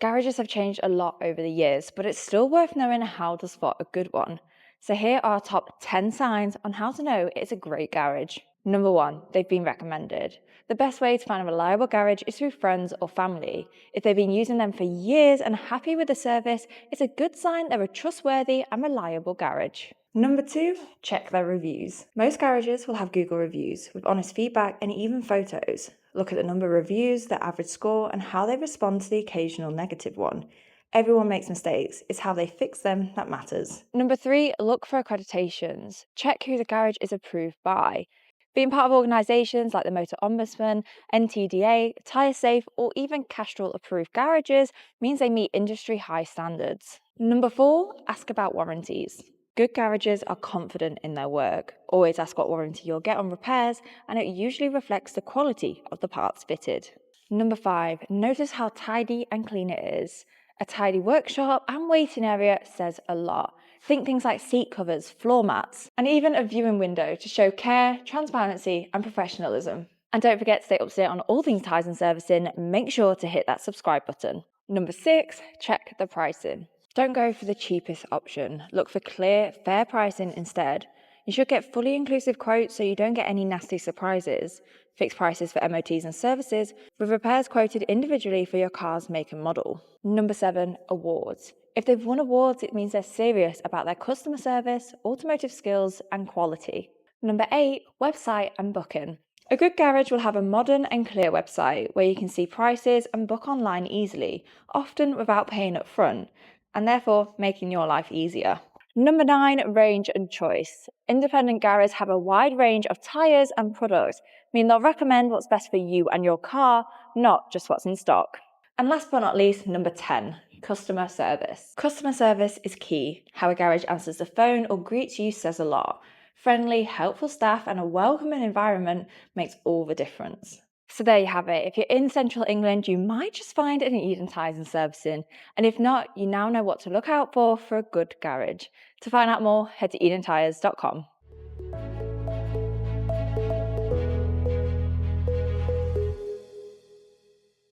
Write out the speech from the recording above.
Garages have changed a lot over the years, but it's still worth knowing how to spot a good one. So here are our top 10 signs on how to know it's a great garage. Number 1, they've been recommended. The best way to find a reliable garage is through friends or family. If they've been using them for years and are happy with the service, it's a good sign they're a trustworthy and reliable garage. Number 2, check their reviews. Most garages will have Google reviews with honest feedback and even photos. Look at the number of reviews, their average score, and how they respond to the occasional negative one. Everyone makes mistakes. It's how they fix them that matters. Number 3, look for accreditations. Check who the garage is approved by. Being part of organisations like the Motor Ombudsman, NTDA, Tyre Safe, or even Castrol approved garages means they meet industry high standards. Number 4, ask about warranties. Good garages are confident in their work. Always ask what warranty you'll get on repairs, and it usually reflects the quality of the parts fitted. Number 5, notice how tidy and clean it is. A tidy workshop and waiting area says a lot. Think things like seat covers, floor mats, and even a viewing window to show care, transparency, and professionalism. And don't forget to stay up to date on all things tyres and servicing. Make sure to hit that subscribe button. Number 6, check the pricing. Don't go for the cheapest option. Look for clear, fair pricing instead. You should get fully inclusive quotes so you don't get any nasty surprises. Fixed prices for MOTs and services, with repairs quoted individually for your car's make and model. Number 7, awards. If they've won awards, it means they're serious about their customer service, automotive skills, and quality. Number 8, website and booking. A good garage will have a modern and clear website where you can see prices and book online easily, often without paying up front, and therefore making your life easier. Number 9, range and choice. Independent garages have a wide range of tyres and products, meaning they'll recommend what's best for you and your car, not just what's in stock. And last but not least, number 10, customer service. Customer service is key. How a garage answers the phone or greets you says a lot. Friendly, helpful staff and a welcoming environment makes all the difference. So there you have it. If you're in central England, you might just find an Eden Tyres Servicing. And if not, you now know what to look out for a good garage. To find out more, head to edentires.com.